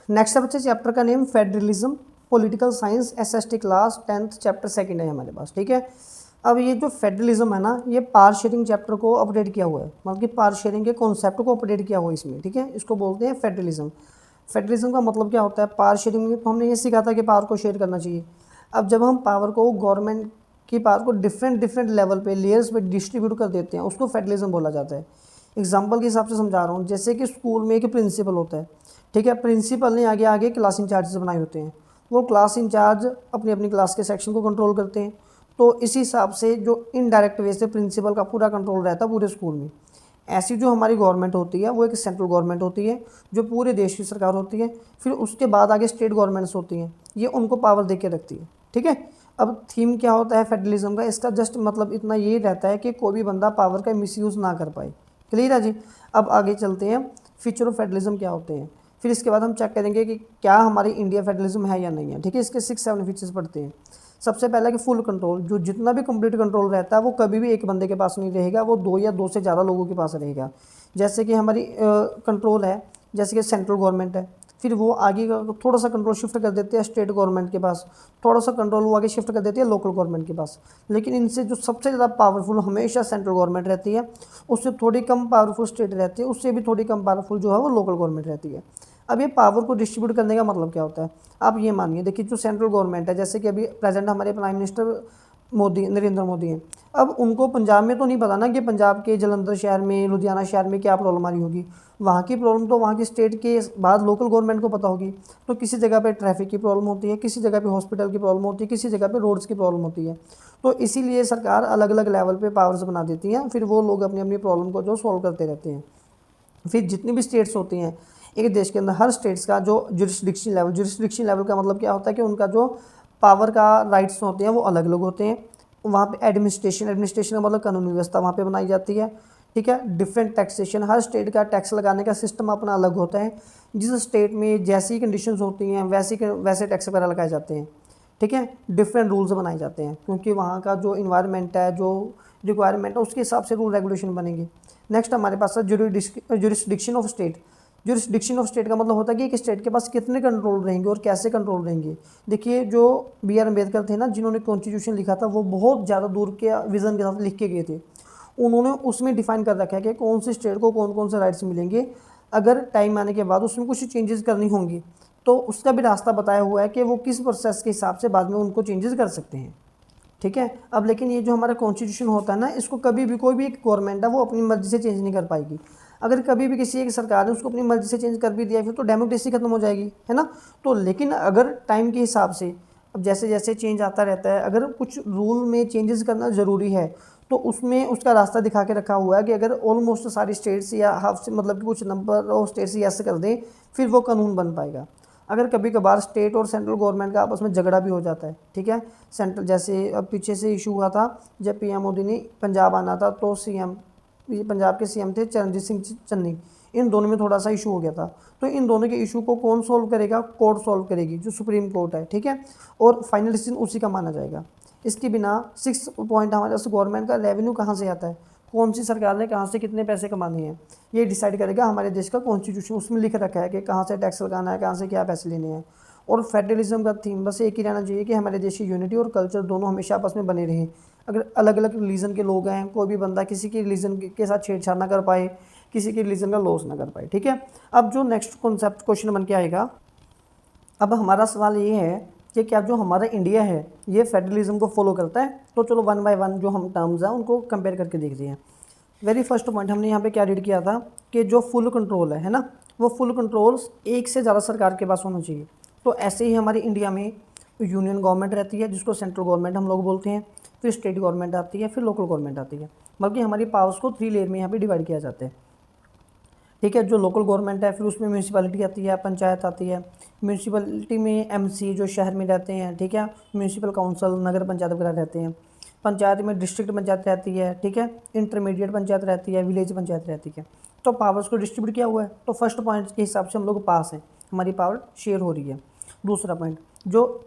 Next है बच्चे chapter का name federalism, political science, SST class 10th chapter second है हमारे पास। ठीक है, अब ये जो फेडरलिज्म है ना, ये पावर शेयरिंग चैप्टर को अपडेट किया हुआ है, मतलब कि पावर शेयरिंग के कॉन्सेप्ट को अपडेट किया हुआ है इसमें। ठीक है, इसको बोलते हैं फेडरलिज्म। फेडरलिज्म का मतलब क्या होता है? पावर शेयरिंग में तो हमने ये सीखा था कि पावर को शेयर करना चाहिए। अब जब हम पावर को, गवर्नमेंट की पावर को डिफरेंट डिफरेंट लेवल पे, लेयर्स पे डिस्ट्रीब्यूट कर देते हैं, उसको फेडरलिज्म बोला जाता है। एग्जाम्पल के हिसाब से समझा रहा हूँ, जैसे कि स्कूल में एक प्रिंसिपल होता है। ठीक है, प्रिंसिपल ने आगे आगे क्लास इंचार्जेस बनाए होते हैं, वो क्लास इंचार्ज अपनी अपनी क्लास के सेक्शन को कंट्रोल करते हैं। तो इसी हिसाब से जो इनडायरेक्ट वे से प्रिंसिपल का पूरा कंट्रोल रहता है पूरे स्कूल में। ऐसी जो हमारी गवर्नमेंट होती है वो एक सेंट्रल गवर्नमेंट होती है, जो पूरे देश की सरकार होती है। फिर उसके बाद आगे स्टेट गवर्नमेंट्स होती हैं, ये उनको पावर दे के रखती है। ठीक है, अब थीम क्या होता है फेडरलिज्म का? इसका जस्ट मतलब इतना ये रहता है कि कोई भी बंदा पावर का मिसयूज़ ना कर पाए। क्लियर है जी? अब आगे चलते हैं, फीचर ऑफ फेडरलिज्म क्या होते हैं, फिर इसके बाद हम चेक करेंगे कि क्या हमारी इंडिया फेडरलिज्म है या नहीं है। ठीक है, इसके 6-7 फीचर्स पढ़ते हैं। सबसे पहला कि फुल कंट्रोल, जो जितना भी कंप्लीट कंट्रोल रहता है वो कभी भी एक बंदे के पास नहीं रहेगा, वो दो या दो से ज़्यादा लोगों के पास रहेगा। जैसे कि हमारी कंट्रोल है, जैसे कि सेंट्रल गवर्नमेंट है, फिर वो आगे थोड़ा सा कंट्रोल शिफ्ट कर देते हैं स्टेट गवर्नमेंट के पास, थोड़ा सा कंट्रोल वो आगे शिफ्ट कर देती है लोकल गवर्नमेंट के पास। लेकिन इनसे जो सबसे ज़्यादा पावरफुल हमेशा सेंट्रल गवर्नमेंट रहती है, उससे थोड़ी कम पावरफुल स्टेट रहती है, उससे भी थोड़ी कम पावरफुल जो है वो लोकल गवर्नमेंट रहती है। अब ये पावर को डिस्ट्रीब्यूट करने का मतलब क्या होता है? आप ये मानिए, देखिए जो सेंट्रल गवर्नमेंट है, जैसे कि अभी प्रेजेंट हमारे प्राइम मिनिस्टर मोदी, नरेंद्र मोदी हैं। अब उनको पंजाब में तो नहीं पता ना कि पंजाब के जलंधर शहर में, लुधियाना शहर में क्या प्रॉब्लम आ रही होगी। वहाँ की प्रॉब्लम तो वहाँ की स्टेट के बाद लोकल गवर्नमेंट को पता होगी। तो किसी जगह पे ट्रैफिक की प्रॉब्लम होती है, किसी जगह पे हॉस्पिटल की प्रॉब्लम होती है, किसी जगह पे रोड्स की प्रॉब्लम होती है। तो इसीलिए सरकार अलग अलग लेवल पे पावर्स बना देती हैं, फिर वो लोग अपनी अपनी प्रॉब्लम को जो सॉल्व करते रहते हैं। फिर जितनी भी स्टेट्स होती हैं एक देश के अंदर, हर स्टेट्स का जो जुरिस्डिक्शन लेवल का मतलब क्या होता है कि उनका जो पावर का राइट्स होते हैं वो अलग अलग होते हैं। वहाँ पे एडमिनिस्ट्रेशन का मतलब कानूनी व्यवस्था वहाँ पे बनाई जाती है। ठीक है, डिफरेंट टैक्सेशन, हर स्टेट का टैक्स लगाने का सिस्टम अपना अलग होता है। जिस स्टेट में जैसी कंडीशंस होती हैं वैसे टैक्स वगैरह लगाए जाते हैं। ठीक है, डिफरेंट रूल्स बनाए जाते हैं, क्योंकि वहाँ का जो इन्वायरमेंट है, जो रिक्वायरमेंट है, उसके हिसाब से रूल रेगुलेशन बनेंगे। नेक्स्ट हमारे पास है jurisdiction of state. Jurisdiction of state का मतलब होता है कि एक स्टेट के पास कितने कंट्रोल रहेंगे और कैसे कंट्रोल रहेंगे। देखिए जो B.R. अम्बेडकर थे ना, जिन्होंने कॉन्स्टिट्यूशन लिखा था, वो बहुत ज़्यादा दूर के विज़न के साथ लिख के गए थे। उन्होंने उसमें डिफाइन कर रखा है कि कौन से स्टेट को कौन कौन से राइट्स मिलेंगे। अगर टाइम आने के बाद उसमें कुछ चेंजेस करनी होंगी तो उसका भी रास्ता बताया हुआ है कि वो किस प्रोसेस के हिसाब से बाद में उनको चेंजेस कर सकते हैं। ठीक है, अब लेकिन ये जो हमारा कॉन्स्टिट्यूशन होता है ना, इसको कभी भी कोई भी एक गवर्नमेंट है वो अपनी मर्जी से चेंज नहीं कर पाएगी। अगर कभी भी किसी एक सरकार ने उसको अपनी मर्जी से चेंज कर भी दिया, फिर तो डेमोक्रेसी खत्म हो जाएगी, है ना। तो लेकिन अगर टाइम के हिसाब से, अब जैसे जैसे चेंज आता रहता है, अगर कुछ रूल में चेंजेस करना ज़रूरी है तो उसमें उसका रास्ता दिखा के रखा हुआ है कि अगर ऑलमोस्ट सारी स्टेट्स या हाफ से, मतलब कि कुछ नंबर ऑफ स्टेट्स यस कर दें, फिर वो कानून बन पाएगा। अगर कभी कभार स्टेट और सेंट्रल गवर्नमेंट का आपस में झगड़ा भी हो जाता है, ठीक है, सेंट्रल, जैसे अब पीछे से इशू हुआ था जब PM मोदी ने पंजाब आना था, तो पंजाब के CM थे चरणजीत सिंह चन्नी, इन दोनों में थोड़ा सा इशू हो गया था। तो इन दोनों के इशू को कौन सॉल्व करेगा? कोर्ट सॉल्व करेगी, जो सुप्रीम कोर्ट है। ठीक है, और फाइनल डिसीजन उसी का माना जाएगा। इसके बिना 6 पॉइंट हमारे पास, गवर्नमेंट का रेवेन्यू कहाँ से आता है, कौन सी सरकार ने कहाँ से कितने पैसे कमाने हैं, ये डिसाइड करेगा हमारे देश का कॉन्स्टिट्यूशन। उसमें लिख रखा है कि कहाँ से टैक्स लगाना है, कहाँ से क्या पैसे लेने हैं। और फेडरलिज्म का थीम बस एक ही रहना चाहिए कि हमारे देश की यूनिटी और कल्चर दोनों हमेशा आपस में बने रहें। अगर अलग अलग रिलीजन के लोग हैं, कोई भी बंदा किसी की रिलीजन के साथ छेड़छाड़ ना कर पाए, किसी की रिलीजन का लॉस ना कर पाए। ठीक है, अब जो नेक्स्ट कॉन्सेप्ट क्वेश्चन बन के आएगा, अब हमारा सवाल ये है कि क्या जो हमारा इंडिया है ये फेडरलिज्म को फॉलो करता है? तो चलो वन बाय वन जो हम टर्म्स हैं उनको कंपेयर करके देखते हैं। वेरी फर्स्ट पॉइंट हमने यहाँ पे क्या रीड किया था कि जो फुल कंट्रोल है ना, वो फुल कंट्रोल एक से ज़्यादा सरकार के पास होना चाहिए। तो ऐसे ही हमारे इंडिया में यूनियन गवर्नमेंट रहती है, जिसको सेंट्रल गवर्नमेंट हम लोग बोलते हैं, फिर स्टेट गवर्नमेंट आती है, फिर लोकल गवर्नमेंट आती है। बल्कि हमारी पावर्स को 3 लेयर में यहाँ पे डिवाइड किया जाता है। ठीक है, जो लोकल गवर्नमेंट है, फिर उसमें म्यूनसिपैलिटी आती है, पंचायत आती है। म्यूनसिपैलिटी में MC जो शहर में रहते हैं, ठीक है, म्यूनसिपल काउंसिल, नगर पंचायत वगैरह रहते हैं। पंचायत में डिस्ट्रिक्ट पंचायत रहती है, ठीक है, इंटरमीडिएट पंचायत रहती है, विलेज पंचायत रहती है। तो पावर्स को डिस्ट्रीब्यूट किया हुआ है, तो फर्स्ट पॉइंट के हिसाब से हम लोग पास हैं, हमारी पावर शेयर हो रही है। दूसरा पॉइंट, जो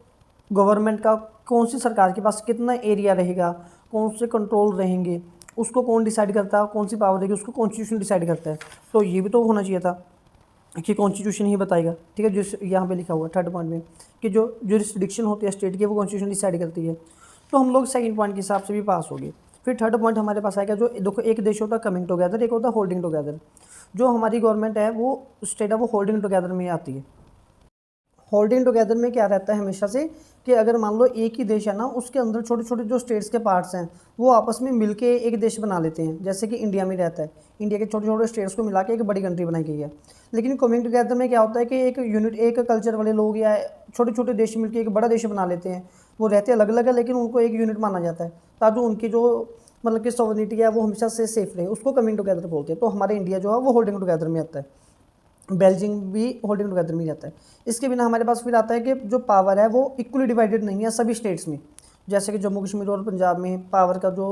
गवर्नमेंट का कौन सी सरकार के पास कितना एरिया रहेगा, कौन से कंट्रोल रहेंगे, उसको कौन डिसाइड करता है, कौन सी पावर रहेगी, उसको कॉन्स्टिट्यूशन डिसाइड करता है। तो ये भी तो होना चाहिए था। कि कॉन्स्टिट्यूशन ही बताएगा, ठीक है। जिस यहाँ पे लिखा हुआ है थर्ड पॉइंट में कि जो जुरिस्डिक्शन होती है स्टेट की वो कॉन्स्टिट्यूशन डिसाइड करती है। तो हम लोग सेकंड पॉइंट के हिसाब से भी पास हो गए। फिर थर्ड पॉइंट हमारे पास आएगा जो देखो, एक देश होता है कमिंग टुगेदर, एक होता है होल्डिंग टुगेदर। जो हमारी गवर्नमेंट है वो स्टेट है वो होल्डिंग टुगेदर में आती है। होल्डिंग टुगेदर में क्या रहता है हमेशा से कि अगर मान लो एक ही देश है ना, उसके अंदर छोटे छोटे जो स्टेट्स के पार्ट्स हैं वो आपस में मिलके एक देश बना लेते हैं। जैसे कि इंडिया में रहता है, इंडिया के छोटे छोटे स्टेट्स को मिला के एक बड़ी कंट्री बनाई गई है। लेकिन कमिंग टुगेदर में क्या होता है कि एक यूनिट, एक कल्चर वाले लोग या छोटे छोटे देश मिलकर एक बड़ा देश बना लेते हैं। वो रहते अलग अलग है लेकिन उनको एक यूनिट माना जाता है, ताकि उनकी जो मतलब कि सॉवरेनिटी है वो हमेशा से सेफ रहे, उसको कमिंग टुगेदर बोलते हैं। तो हमारे इंडिया जो है वो होल्डिंग टुगेदर में आता है, बेल्जियम भी होल्डिंग टुगेदर में जाता है। इसके बिना हमारे पास फिर आता है कि जो पावर है वो इक्वली डिवाइडेड नहीं है सभी स्टेट्स में। जैसे कि जम्मू कश्मीर और पंजाब में पावर का जो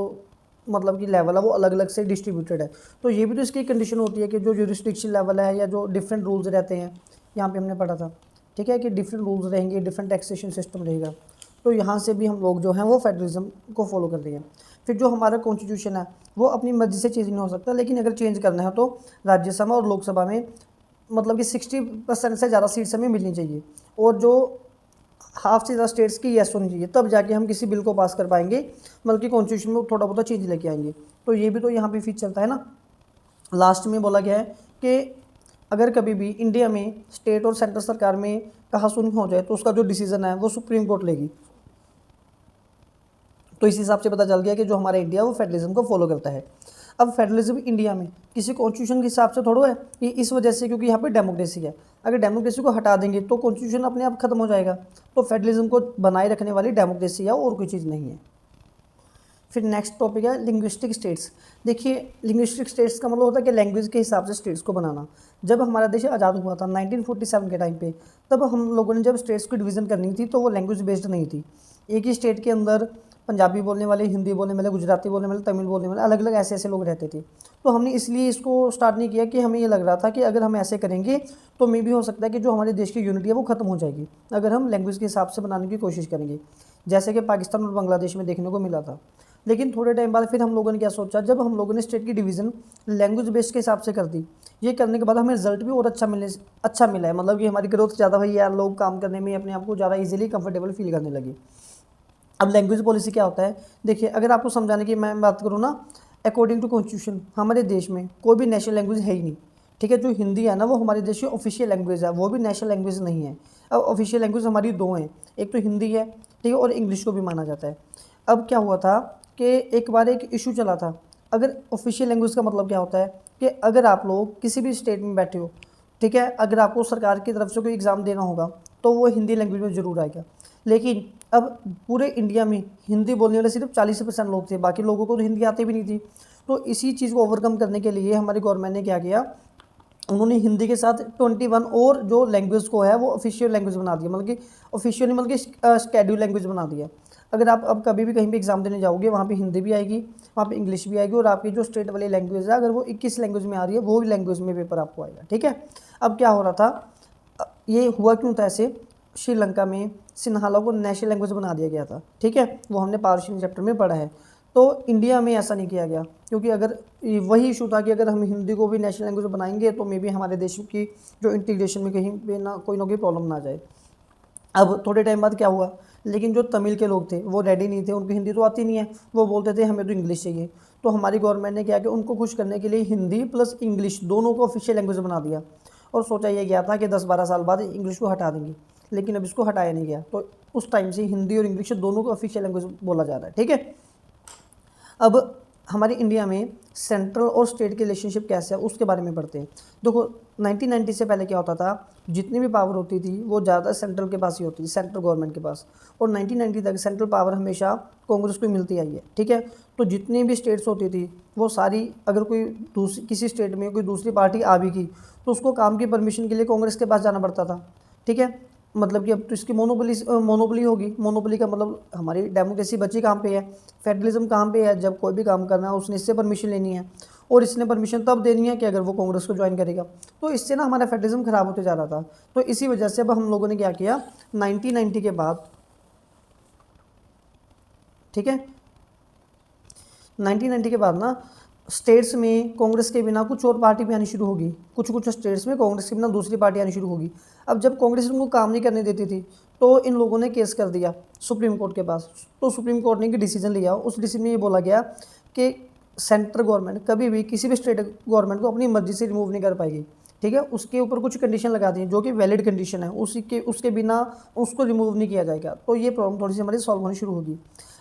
मतलब कि लेवल है वो अलग अलग से डिस्ट्रीब्यूटेड है। तो ये भी तो इसकी कंडीशन होती है कि जो जुरिस्डिक्शन लेवल है या जो डिफरेंट रूल्स रहते हैं, यहाँ पे हमने पढ़ा था, ठीक है, कि डिफरेंट रूल्स रहेंगे, डिफरेंट टैक्सेशन सिस्टम रहेगा। तो यहाँ से भी हम लोग जो हैं वो फेडरलिज्म को फॉलो कर रहे हैं। फिर जो हमारा कॉन्स्टिट्यूशन है वो अपनी मर्जी से चेंज नहीं हो सकता, लेकिन अगर चेंज करना है तो राज्यसभा और लोकसभा में मतलब कि 60% से ज़्यादा सीट्स हमें मिलनी चाहिए, और जो हाफ से ज़्यादा स्टेट्स की येस होनी चाहिए, तब जाके हम किसी बिल को पास कर पाएंगे, मतलब कि कॉन्स्टिट्यूशन में थोड़ा बहुत चेंज लेके आएंगे। तो ये भी तो यहाँ पे फीचर चलता है ना। लास्ट में बोला गया है कि अगर कभी भी इंडिया में स्टेट और सेंट्रल सरकार में कहासुनी हो जाए तो उसका जो डिसीजन है वो सुप्रीम कोर्ट लेगी। तो इस हिसाब से पता चल गया कि जो हमारा इंडिया वो फेडरलिज्म को फॉलो करता है। अब फेडरलिज्म इंडिया में किसी कॉन्स्टिट्यूशन के हिसाब से थोड़ा है, ये इस वजह से क्योंकि यहाँ पे डेमोक्रेसी है। अगर डेमोक्रेसी को हटा देंगे तो कॉन्स्टिट्यूशन अपने आप खत्म हो जाएगा। तो फेडरलिज्म को बनाए रखने वाली डेमोक्रेसी है और कोई चीज़ नहीं है। फिर नेक्स्ट टॉपिक है लिंग्विस्टिक स्टेट्स। देखिए, लिंग्विस्टिक स्टेट्स का मतलब होता है कि लैंग्वेज के हिसाब से स्टेट्स को बनाना। जब हमारा देश आज़ाद हुआ था 1947 के टाइम पे, तब हम लोगों ने जब स्टेट्स की डिवीज़न करनी थी तो वो लैंग्वेज बेस्ड नहीं थी। एक ही स्टेट के अंदर पंजाबी बोलने वाले, हिंदी बोलने वाले, गुजराती बोलने वाले, तमिल बोलने वाले, अलग अलग ऐसे ऐसे लोग रहते थे। तो हमने इसलिए इसको स्टार्ट नहीं किया कि हमें ये लग रहा था कि अगर हम ऐसे करेंगे तो मे भी हो सकता है कि जो हमारे देश की यूनिटी है वो खत्म हो जाएगी अगर हम लैंग्वेज के हिसाब से बनाने की कोशिश करेंगे, जैसे कि पाकिस्तान और बांग्लादेश में देखने को मिला था। लेकिन थोड़े टाइम बाद फिर हम लोगों ने क्या सोचा, जब हम लोगों ने स्टेट की डिवीज़न लैंग्वेज बेस्ड के हिसाब से कर दी, ये करने के बाद हमें रिजल्ट भी और अच्छा मिला है। मतलब कि हमारी ग्रोथ ज़्यादा हुई है, लोग काम करने में अपने आप को ज़्यादा इजीली कंफर्टेबल फील करने लगे। अब लैंग्वेज पॉलिसी क्या होता है, देखिए अगर आपको समझाने की मैं बात करूँ ना, अकॉर्डिंग टू कॉन्स्टिट्यूशन हमारे देश में कोई भी नेशनल लैंग्वेज है ही नहीं, ठीक है। जो हिंदी है ना वो हमारे देश की ऑफिशियल लैंग्वेज है, वो भी नेशनल लैंग्वेज नहीं है। अब ऑफिशियल लैंग्वेज हमारी दो हैं, एक तो हिंदी है, ठीक है, और इंग्लिश को भी माना जाता है। अब क्या हुआ था कि एक बार एक इशू चला था, अगर ऑफिशियल लैंग्वेज का मतलब क्या होता है कि अगर आप लोग किसी भी स्टेट में बैठे हो, ठीक है, अगर आपको सरकार की तरफ से कोई एग्ज़ाम देना होगा तो वो हिंदी लैंग्वेज में ज़रूर आएगा। लेकिन अब पूरे इंडिया में हिंदी बोलने वाले सिर्फ 40% लोग थे, बाकी लोगों को तो हिंदी आती भी नहीं थी। तो इसी चीज़ को ओवरकम करने के लिए हमारी गवर्नमेंट ने क्या किया, उन्होंने हिंदी के साथ 21 और जो लैंग्वेज को है वो ऑफिशियल लैंग्वेज बना दिया, मतलब कि ऑफिशियल मतलब कि शेड्यूल लैंग्वेज बना दिया। अगर आप अब कभी भी कहीं भी एग्ज़ाम देने जाओगे वहाँ पे हिंदी भी आएगी, वहाँ पे इंग्लिश भी आएगी, और आपकी जो स्टेट वाली लैंग्वेज है अगर वो 21 लैंग्वेज में आ रही है वो भी लैंग्वेज में पेपर आपको आएगा, ठीक है। अब क्या हो रहा था, ये हुआ क्यों था ऐसे, श्रीलंका में सिन्हाला को नेशनल लैंग्वेज बना दिया गया था, ठीक है, वो हमने पार्शियल चैप्टर में पढ़ा है। तो इंडिया में ऐसा नहीं किया गया, क्योंकि अगर वही इशू था कि अगर हम हिंदी को भी नेशनल लैंग्वेज बनाएंगे तो मे बी हमारे देश की जो इंटीग्रेशन में कहीं पे ना कोई प्रॉब्लम ना जाए। अब थोड़े टाइम बाद क्या हुआ, लेकिन जो तमिल के लोग थे वो रेडी नहीं थे, उनको हिंदी तो आती नहीं है, वो बोलते थे हमें तो इंग्लिश चाहिए। तो हमारी गवर्नमेंट ने क्या किया, उनको खुश करने के लिए हिंदी प्लस इंग्लिश दोनों को ऑफिशियल लैंग्वेज बना दिया, और सोचा यह गया था कि 10-12 साल बाद इंग्लिश को हटा देंगे, लेकिन अब इसको हटाया नहीं गया। तो उस टाइम से हिंदी और इंग्लिश दोनों को ऑफिशियल लैंग्वेज बोला जा रहा है, ठीक है। अब हमारे इंडिया में सेंट्रल और स्टेट के रिलेशनशिप कैसे है उसके बारे में पढ़ते हैं। देखो 1990 से पहले क्या होता था, जितनी भी पावर होती थी वो ज़्यादा सेंट्रल के पास ही होती थी, सेंट्रल गवर्नमेंट के पास, और 1990 तक सेंट्रल पावर हमेशा कांग्रेस को मिलती आई है, ठीक है। तो जितनी भी स्टेट्स होती थी वो सारी, अगर कोई किसी स्टेट में कोई दूसरी पार्टी आ भी की तो उसको काम की परमिशन के लिए कांग्रेस के पास जाना पड़ता था, ठीक है। मतलब कि अब तो इसकी मोनोपोली होगी। मोनोपोली का मतलब हमारी डेमोक्रेसी बची कहाँ पे है, फेडरलिज्म कहाँ पे है, जब कोई भी काम करना है उसने इससे परमिशन लेनी है, और इसने परमिशन तब देनी है कि अगर वो कांग्रेस को ज्वाइन करेगा। तो इससे ना हमारा फेडरलिज्म खराब होते जा रहा था। तो इसी वजह से अब हम लोगों ने क्या किया, 1990 के बाद, ठीक है, 1990 के बाद ना स्टेट्स में कांग्रेस के बिना कुछ और पार्टी भी आनी शुरू होगी, कुछ कुछ स्टेट्स में कांग्रेस के बिना दूसरी पार्टी आनी शुरू होगी। अब जब कांग्रेस उनको काम नहीं करने देती थी तो इन लोगों ने केस कर दिया सुप्रीम कोर्ट के पास। तो सुप्रीम कोर्ट ने एक डिसीजन लिया, उस डिसीजन में ये बोला गया कि सेंट्रल गवर्नमेंट कभी भी किसी भी स्टेट गवर्नमेंट को अपनी मर्जी से रिमूव नहीं कर पाएगी, ठीक है। उसके ऊपर कुछ कंडीशन लगा दी जो कि वैलिड कंडीशन है, उसके बिना उसको रिमूव नहीं किया जाएगा। तो ये प्रॉब्लम थोड़ी सी हमारी सॉल्व होनी शुरू होगी।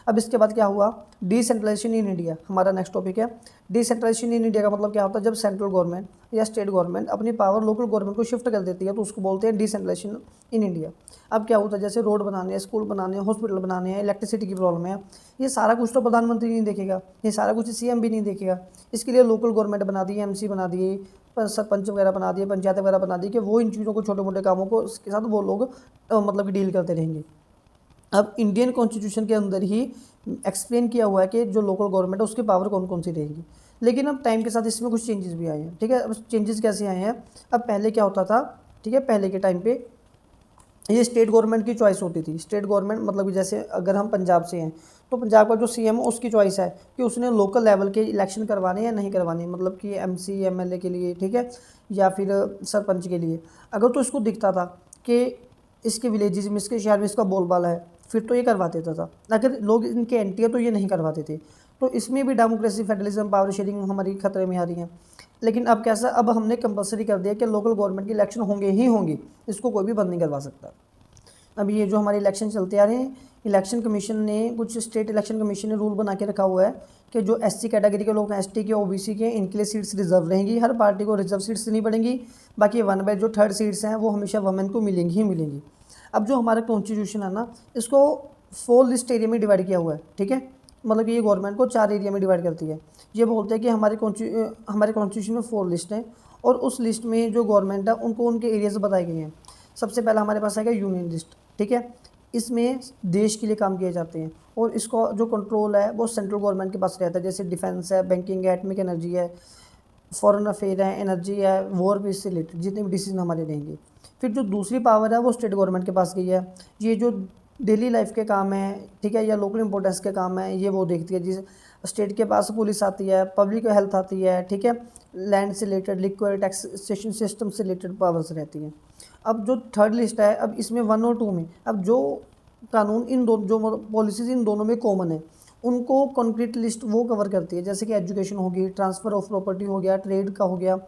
अब इसके बाद क्या हुआ, डिसेंट्रलाइजेशन इन इंडिया हमारा नेक्स्ट टॉपिक है। डिसेंट्रलाइजेशन इन इंडिया का मतलब क्या होता है, जब सेंट्रल गवर्नमेंट या स्टेट गवर्नमेंट अपनी पावर लोकल गवर्नमेंट को शिफ्ट कर देती है तो उसको बोलते हैं डिसेंट्रलाइजेशन इन इंडिया। अब क्या होता है, जैसे रोड बनाने हैं, स्कूल बनाने हैं, हॉस्पिटल बनाने हैं, इलेक्ट्रिसिटी की प्रॉब्लम है, ये सारा कुछ तो प्रधानमंत्री नहीं देखेगा, ये सारा कुछ सीएम भी नहीं देखेगा। इसके लिए लोकल गवर्नमेंट बना दी, एमसी बना दिए, सरपंच वगैरह बना दिए, पंचायत वगैरह बना दी कि वो इन चीज़ों को, छोटे मोटे कामों को उसके साथ वो लोग मतलब कि डील करते रहेंगे। अब इंडियन कॉन्स्टिट्यूशन के अंदर ही एक्सप्लेन किया हुआ है कि जो लोकल गवर्नमेंट है उसकी पावर कौन कौन सी रहेगी। लेकिन अब टाइम के साथ इसमें कुछ चेंजेस भी आए हैं, ठीक है। अब चेंजेस कैसे आए हैं, अब पहले क्या होता था, ठीक है, पहले के टाइम पे ये स्टेट गवर्नमेंट की चॉइस होती थी। स्टेट गवर्नमेंट मतलब जैसे अगर हम पंजाब से हैं तो पंजाब का जो सीएम है उसकी चॉइस है कि उसने लोकल लेवल के इलेक्शन करवाने या नहीं करवाने, मतलब कि एमसी एमएलए के लिए, ठीक है, या फिर सरपंच के लिए। अगर तो इसको दिखता था कि इसके विलेजेस में, इसके शहर में इसका बोलबाला है, फिर तो ये करवा देता था। अगर लोग इनके एंटी है तो ये नहीं करवाते थे। तो इसमें भी डेमोक्रेसी, फेडरलिज्म, पावर शेयरिंग हमारी खतरे में आ रही है। लेकिन अब कैसा, अब हमने कंपलसरी कर दिया कि लोकल गवर्नमेंट के इलेक्शन होंगे ही होंगे, इसको कोई भी बंद नहीं करवा सकता। अब ये जो हमारे इलेक्शन चलते आ रहे हैं, इलेक्शन कमीशन ने, कुछ स्टेट इलेक्शन कमीशन ने रूल बना के रखा हुआ है कि जो एससी कैटेगरी के लोग हैं, एसटी के, ओबीसी के, इनके लिए सीट्स रिजर्व रहेंगी। हर पार्टी को रिजर्व सीट्स नहीं पड़ेंगी। बाकी 1/3 जो थर्ड सीट्स हैं वो हमेशा वुमेन को मिलेंगी ही मिलेंगी। अब जो हमारा कॉन्स्टिट्यूशन है ना, इसको 4 लिस्ट एरिया में डिवाइड किया हुआ है, ठीक है। मतलब कि ये गवर्नमेंट को 4 एरिया में डिवाइड करती है। ये बोलते हैं कि हमारे कॉन्स्टिट्यूशन में 4 लिस्ट हैं और उस लिस्ट में जो गवर्नमेंट है उनको उनके एरियाज बताए गए हैं। सबसे पहला हमारे पास आएगा यूनियन लिस्ट, ठीक है। इसमें देश के लिए काम किए जाते हैं और इसको जो कंट्रोल है वो सेंट्रल गवर्नमेंट के पास रहता है। जैसे डिफेंस है, बैंकिंग है, एटमिक एनर्जी है, फॉरेन अफेयर है, एनर्जी है, वॉर पीस से रिलेटेड जितने भी डिसीजन हमारे रहेंगे। फिर जो दूसरी पावर है वो स्टेट गवर्नमेंट के पास गई है। ये जो डेली लाइफ के काम है, ठीक है, या लोकल इंपॉर्टेंस के काम है, ये वो देखती है। जिस स्टेट के पास पुलिस आती है, पब्लिक हेल्थ आती है, ठीक है, लैंड से रिलेटेड, लिक्विड टैक्सेशन सिस्टम से रिलेटेड पावर्स रहती हैं। अब जो थर्ड लिस्ट है, अब इसमें 1 और 2 में, अब जो कानून इन दोनों, जो पॉलिसीज़ इन दोनों में कॉमन है, उनको कॉन्क्रीट लिस्ट वो कवर करती है। जैसे कि एजुकेशन होगी, ट्रांसफ़र ऑफ प्रॉपर्टी हो गया, ट्रेड का हो गया,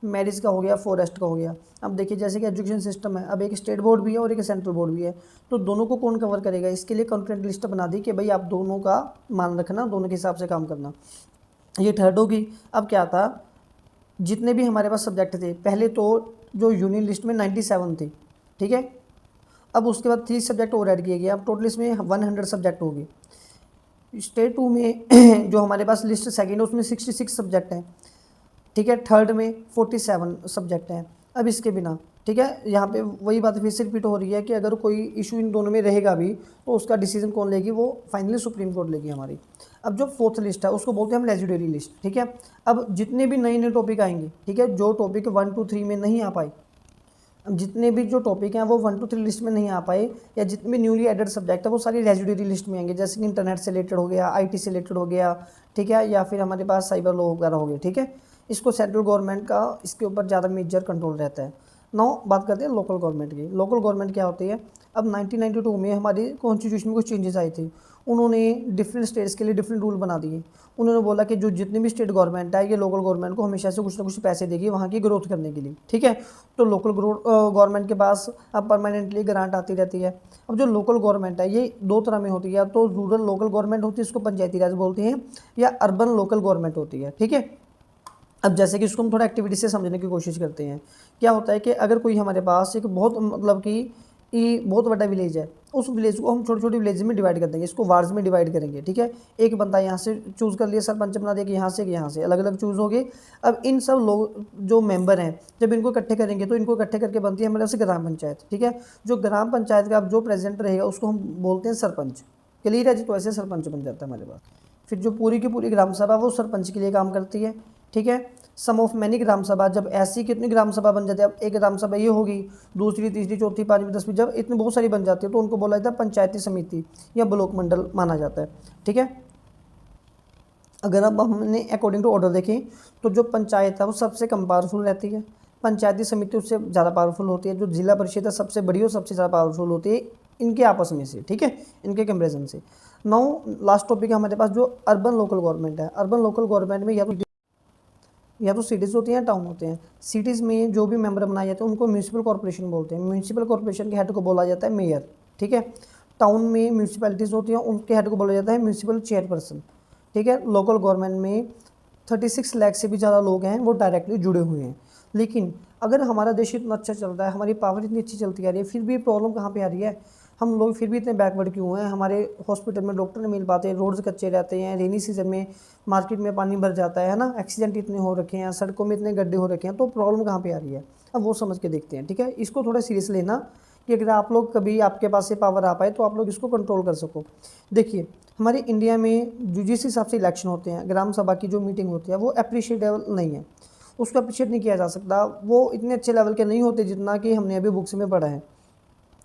मैरिज का हो गया, फॉरेस्ट का हो गया। अब देखिए जैसे कि एजुकेशन सिस्टम है, अब एक स्टेट बोर्ड भी है और एक सेंट्रल बोर्ड भी है, तो दोनों को कौन कवर करेगा, इसके लिए कॉन्क्रीट लिस्ट बना दी कि भाई आप दोनों का मान रखना, दोनों के हिसाब से काम करना। ये थर्ड होगी। अब क्या था, जितने भी हमारे पास सब्जेक्ट थे, पहले तो जो यूनियन लिस्ट में 97 थे, ठीक है। अब उसके बाद 3 सब्जेक्ट और ऐड किए गए, अब टोटल इसमें 100 सब्जेक्ट हो गए। स्टेट 2 में जो हमारे पास लिस्ट सेकेंड है उसमें 66 सब्जेक्ट हैं, ठीक है। थर्ड में 47 सब्जेक्ट हैं। अब इसके बिना, ठीक है, यहाँ पे वही बात फिर से रिपीट हो रही है कि अगर कोई इशू इन दोनों में रहेगा भी तो उसका डिसीजन कौन लेगी, वो फाइनली सुप्रीम कोर्ट लेगी हमारी। अब जो फोर्थ लिस्ट है उसको बोलते हैं हम रेजिडरी लिस्ट, ठीक है। अब जितने भी नए नए टॉपिक आएंगे, ठीक है, जो टॉपिक 1 2 3 में नहीं आ पाए, जितने भी जो टॉपिक हैं वो 1 2 3 लिस्ट में नहीं आ पाए, या जितने भी न्यूली एडेड सब्जेक्ट है वो सारी रेजिडरी लिस्ट में आएंगे। जैसे कि इंटरनेट से रिलेटेड हो गया, आईटी से रिलेटेड हो गया, ठीक है, या फिर हमारे पास साइबर लॉ वगैरह हो गया, ठीक है। इसको सेंट्रल गवर्नमेंट का इसके ऊपर ज़्यादा मेजर कंट्रोल रहता है। नाउ बात करते हैं लोकल गवर्नमेंट की। लोकल गवर्नमेंट क्या होती है, अब 1992 में हमारी कॉन्स्टिट्यूशन में कुछ चेंजेस आए थे। उन्होंने डिफरेंट स्टेट्स के लिए डिफरेंट रूल बना दिए। उन्होंने बोला कि जो जितनी भी स्टेट गवर्नमेंट है ये लोकल गवर्नमेंट को हमेशा से कुछ ना कुछ पैसे देगी वहाँ की ग्रोथ करने के लिए, ठीक है। तो लोकल गवर्नमेंट के पास अब परमानेंटली ग्रांट आती रहती है। अब जो लोकल गवर्नमेंट है ये 2 तरह में होती है, या तो रूरल लोकल गवर्नमेंट होती है, इसको पंचायती राज बोलते हैं, या अर्बन लोकल गवर्नमेंट होती है, ठीक है। अब जैसे कि इसको हम थोड़ा एक्टिविटी से समझने की कोशिश करते हैं। क्या होता है कि अगर कोई हमारे पास एक बहुत मतलब कि बहुत बड़ा विलेज है, उस विलेज को हम छोटे छोटे विलेज में डिवाइड कर देंगे, इसको वार्ड्स में डिवाइड करेंगे, ठीक है। एक बंदा यहाँ से चूज़ कर लिया, सरपंच बना दिया कि यहाँ से अलग अलग चूज़ हो गए। अब इन सब लोग जो मेंबर हैं जब इनको इकट्ठे करेंगे तो इनको इकट्ठे करके बनती है हमारे पास ग्राम पंचायत, ठीक है। जो ग्राम पंचायत का अब जो प्रेसिडेंट रहेगा उसको हम बोलते हैं सरपंच। क्लियर है जी, तो ऐसे सरपंच बन जाता है हमारे पास। फिर जो पूरी की पूरी ग्राम सभा वो सरपंच के लिए काम करती है, ठीक है। सम ऑफ मैनी ग्राम सभा, जब ऐसी कितनी ग्राम सभा बन जाती है, अब एक ग्राम सभा ये होगी, दूसरी, तीसरी, चौथी, 5वीं, 10वीं, जब इतनी बहुत सारी बन जाती है तो उनको बोला जाता है पंचायती समिति या ब्लॉक मंडल माना जाता है, ठीक है। अगर अब हमने अकॉर्डिंग टू ऑर्डर देखें तो जो पंचायत है वो सबसे कम पावरफुल रहती है, पंचायती समिति उससे ज़्यादा पावरफुल होती है, जो जिला परिषद है सबसे बड़ी और सबसे ज़्यादा पावरफुल होती है इनके आपस में से, ठीक है, इनके कंपेरिजन से। नाउ लास्ट टॉपिक है हमारे पास जो अर्बन लोकल गवर्नमेंट है। अर्बन लोकल गवर्नमेंट में या तो सिटीज़ होती हैं या टाउन होते हैं। सिटीज़ में जो भी मेंबर बनाए जाते हैं उनको म्यूनिसिपल कॉर्पोरेशन बोलते हैं। म्यूनिसिपल कॉर्पोरेशन के हेड को बोला जाता है मेयर, ठीक है। टाउन में म्यूनिसिपैलिटीज़ होती हैं, उनके हेड को बोला जाता है म्यूनिसिपल चेयरपर्सन, ठीक है। लोकल गवर्नमेंट में 36 लाख से भी ज़्यादा लोग हैं वो डायरेक्टली जुड़े हुए हैं। लेकिन अगर हमारा देश इतना अच्छा चल रहा है, हमारी पावर इतनी अच्छी चलती आ रही है, फिर भी प्रॉब्लम कहाँ पे आ रही है? हम लोग फिर भी इतने बैकवर्ड क्यों हैं? हमारे हॉस्पिटल में डॉक्टर नहीं मिल पाते, रोड्स कच्चे रहते हैं, रेनी सीजन में मार्केट में पानी भर जाता है ना, एक्सीडेंट इतने हो रखे हैं, सड़कों में इतने गड्ढे हो रखे हैं, तो प्रॉब्लम कहाँ पे आ रही है? अब वो समझ के देखते हैं, ठीक है। इसको थोड़ा सीरियस लेना कि अगर आप लोग कभी आपके पास से पावर आ पाए तो आप लोग इसको कंट्रोल कर सको। देखिए हमारे इंडिया में जो जिस हिसाब से इलेक्शन होते हैं, ग्राम सभा की जो मीटिंग होती है वो अप्रिशिएटेबल नहीं है, उसको अप्रिशिएट नहीं किया जा सकता। वो इतने अच्छे लेवल के नहीं होते जितना कि हमने अभी बुक्स में पढ़ा है।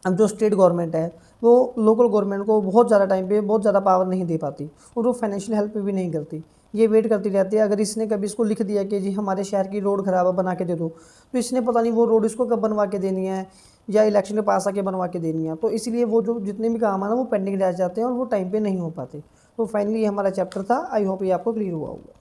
अब जो स्टेट गवर्नमेंट है वो लोकल गवर्नमेंट को बहुत ज़्यादा टाइम पे बहुत ज़्यादा पावर नहीं दे पाती, और वो फाइनेंशियल हेल्प भी नहीं करती। ये वेट करती रहती है, अगर इसने कभी इसको लिख दिया कि जी हमारे शहर की रोड ख़राब है बना के दे दो, तो इसने पता नहीं वो रोड इसको कब बनवा के देनी है या इलेक्शन के पास आके बनवा के देनी है। तो इसलिए वो जो जितने भी काम है ना वो पेंडिंग रह जाते हैं और वो टाइम पर नहीं हो पाते। तो फाइनली ये हमारा चैप्टर था। आई होप ये आपको क्लियर हुआ होगा।